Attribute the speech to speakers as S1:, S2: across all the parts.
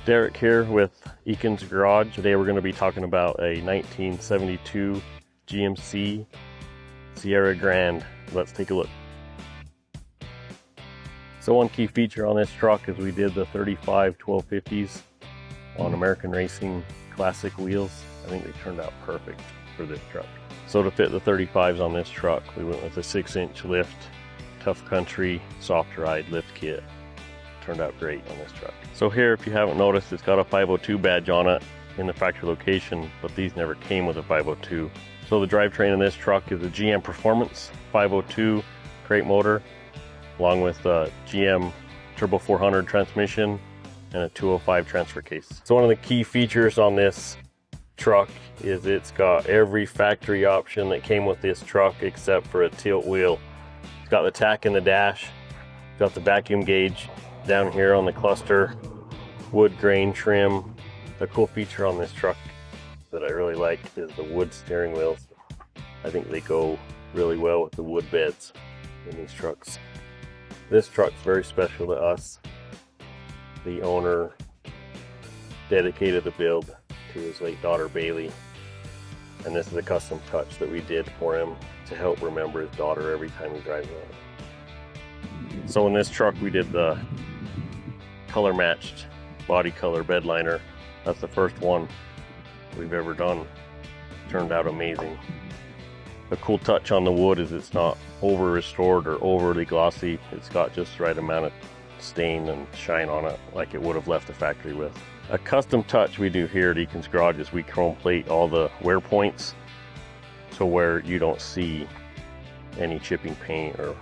S1: Derek here with Ekins Garage. Today we're going to be talking about a 1972 GMC Sierra Grande. Let's take a look. So one key feature on this truck is we did the 35 1250s on American Racing classic wheels. I think they turned out perfect for this truck. So to fit the 35s on this truck, we went with a 6-inch lift, tough country, soft ride lift kit. Turned out great on this truck. So here, if you haven't noticed, it's got a 502 badge on it in the factory location, but these never came with a 502. So the drivetrain in this truck is a GM Performance 502 crate motor, along with a GM Turbo 400 transmission and a 205 transfer case. So one of the key features on this truck is it's got every factory option that came with this truck except for a tilt wheel. It's got the tack in the dash, got the vacuum gauge down here on the cluster, wood grain trim. The cool feature on this truck that I really like is the wood steering wheels. I think they go really well with the wood beds in these trucks. This truck's very special to us. The owner dedicated the build to his late daughter Bailey, and this is a custom touch that we did for him to help remember his daughter every time he drives on it. So in this truck we did the color matched body color bed liner. That's the first one we've ever done. Turned out amazing. The cool touch on the wood is it's not over restored or overly glossy. It's got just the right amount of stain and shine on it, like it would have left the factory with. A custom touch we do here at Ekins Garage is we chrome plate all the wear points to where you don't see any chipping paint or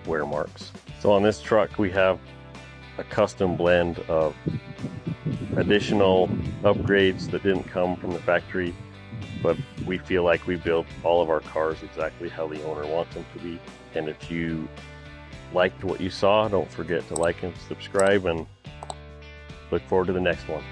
S1: wear marks. So on this truck we have a custom blend of additional upgrades that didn't come from the factory, but we feel like we built all of our cars exactly how the owner wants them to be. And if you liked what you saw, don't forget to like and subscribe, and look forward to the next one.